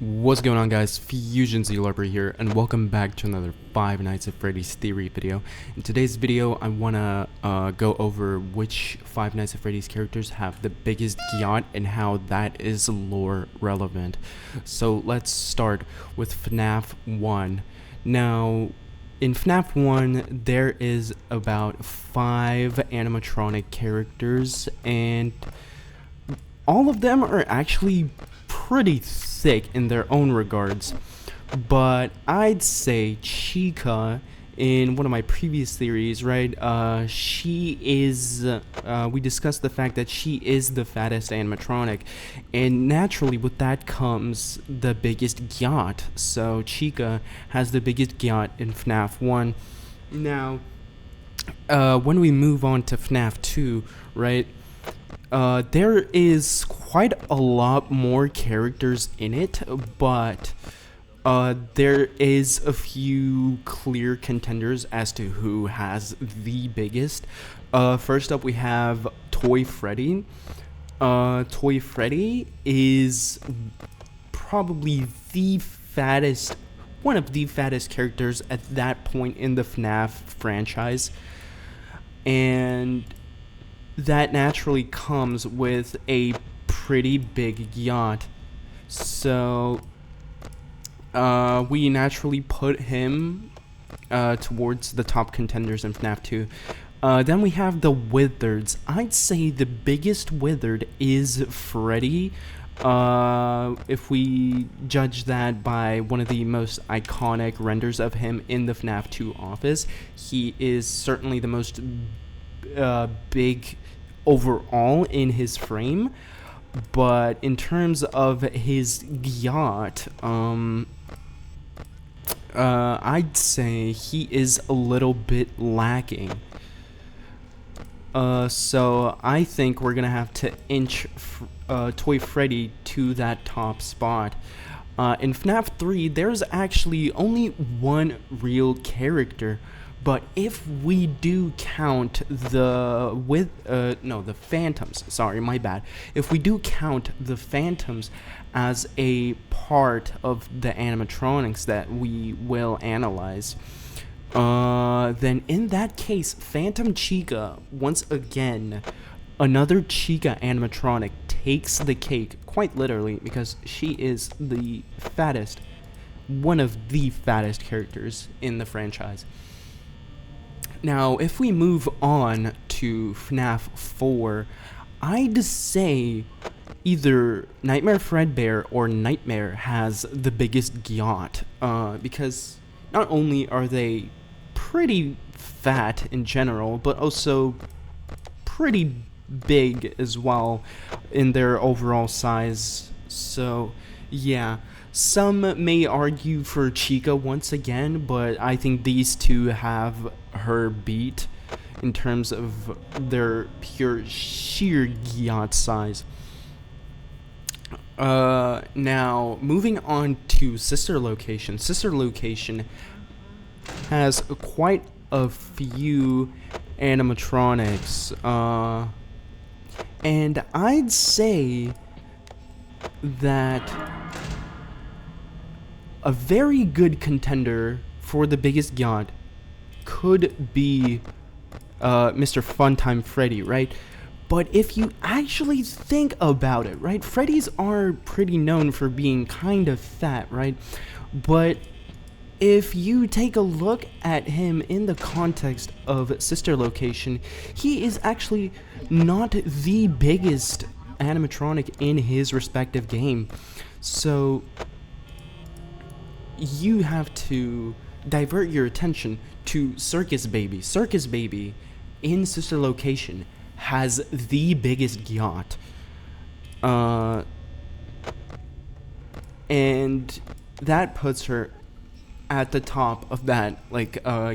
What's going on, guys? Fusion Zealarper here, and welcome back to another Five Nights at Freddy's Theory video. In today's video, I want to go over which Five Nights at Freddy's characters have the biggest yacht and how that is lore relevant. So let's start with FNaF 1. Now, in FNaF 1, there is about 5 animatronic characters, and all of them are actually pretty thick in their own regards, but I'd say Chica, in one of my previous theories, right, she is, we discussed the fact that she is the fattest animatronic, and naturally with that comes the biggest yacht. So Chica has the biggest yacht in FNaF 1. Now, when we move on to FNaF 2, right, there is quite a lot more characters in it, but there is a few clear contenders as to who has the biggest. First up, we have Toy Freddy. Toy Freddy is probably the fattest, one of the fattest characters at that point in the FNaF franchise, and that naturally comes with a pretty big yacht. So we naturally put him towards the top contenders in FNaF 2. Then we have the Wizards. I'd say the biggest wizard is Freddy. If we judge that by one of the most iconic renders of him in the FNaF 2 office, he is certainly the most big overall in his frame, but in terms of his yacht, I'd say he is a little bit lacking. So I think we're gonna have to inch Toy Freddy to that top spot. In FNaF 3, there's actually only one real character, but if we do count the Phantoms, sorry, my bad. If we do count the Phantoms as a part of the animatronics that we will analyze, then in that case, Phantom Chica, once again, another Chica animatronic, takes the cake, quite literally, because she is the fattest, one of the fattest characters in the franchise. Now, if we move on to FNaF 4, I'd say either Nightmare Fredbear or Nightmare has the biggest yacht, because not only are they pretty fat in general, but also pretty big as well in their overall size. So, yeah. Some may argue for Chica once again, but I think these two have her beat in terms of their pure sheer yacht size. Now, moving on to Sister Location. Sister Location has quite a few animatronics, and I'd say that a very good contender for the biggest yacht could be Mr. Funtime Freddy, right? But if you actually think about it, right, Freddy's are pretty known for being kind of fat, right? But if you take a look at him in the context of Sister Location, he is actually not the biggest animatronic in his respective game. So you have to divert your attention to Circus Baby. Circus Baby in Sister Location has the biggest yacht. And that puts her at the top of that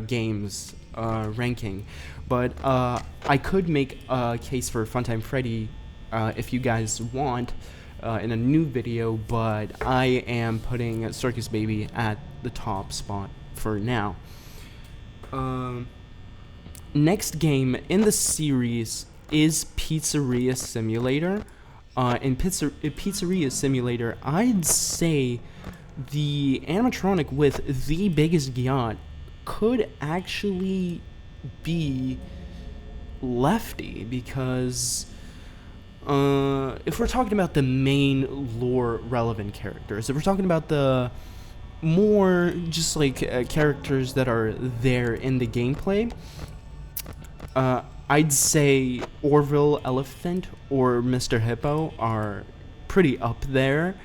game's ranking. But I could make a case for Funtime Freddy if you guys want in a new video, but I am putting Circus Baby at the top spot for now. Next game in the series is Pizzeria Simulator. in Pizzeria Simulator, I'd say the animatronic with the biggest yacht could actually be Lefty, because if we're talking about the main lore relevant characters, if we're talking about the more just like characters that are there in the gameplay, I'd say Orville Elephant or Mr. Hippo are pretty up there,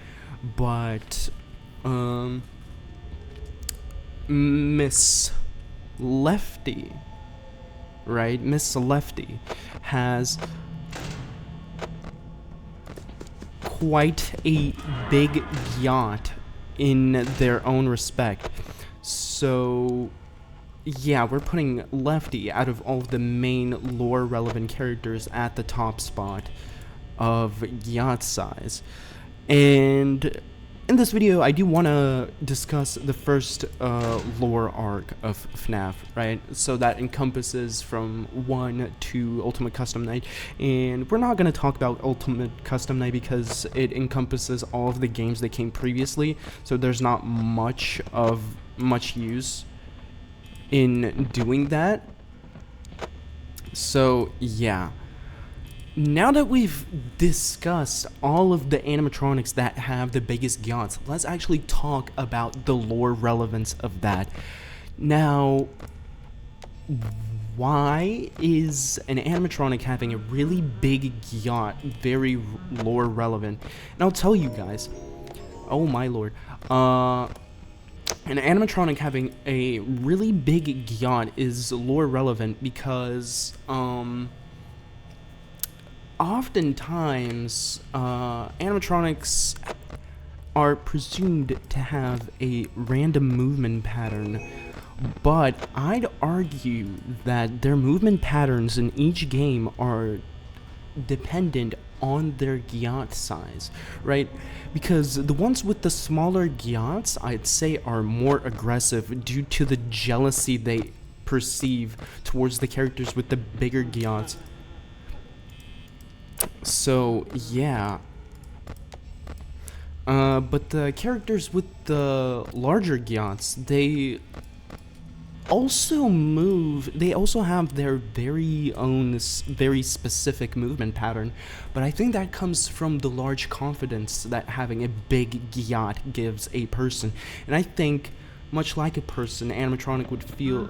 but Miss Lefty, right? Miss Lefty has quite a big yacht in their own respect. So yeah, we're putting Lefty out of all of the main lore relevant characters at the top spot of yacht size. And in this video, I do want to discuss the first lore arc of FNaF, right? So that encompasses from 1 to Ultimate Custom Night. And we're not going to talk about Ultimate Custom Night because it encompasses all of the games that came previously. So there's not much use in doing that. So yeah, now that we've discussed all of the animatronics that have the biggest yachts, let's actually talk about the lore relevance of that. Now, why is an animatronic having a really big yacht very lore relevant? And I'll tell you guys, oh my lord, an animatronic having a really big yacht is lore relevant because oftentimes animatronics are presumed to have a random movement pattern, but I'd argue that their movement patterns in each game are dependent on their yacht size, right? Because the ones with the smaller yachts, I'd say, are more aggressive due to the jealousy they perceive towards the characters with the bigger yachts. So yeah, but the characters with the larger yachts, they also have their very own very specific movement pattern, but I think that comes from the large confidence that having a big yacht gives a person. And I think, much like a person, animatronic would feel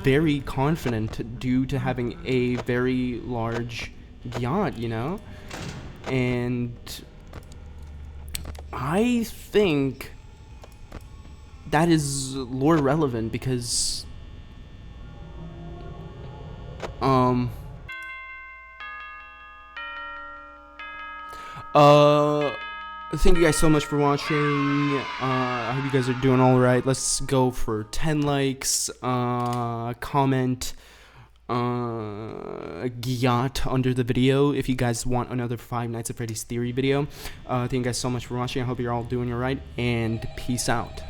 very confident due to having a very large yacht, you know? And I think that is lore relevant because thank you guys so much for watching. I hope you guys are doing all right. Let's go for 10 likes, comment yacht under the video if you guys want another Five Nights at Freddy's Theory video. Thank you guys so much for watching. I hope you're all doing all right, and peace out.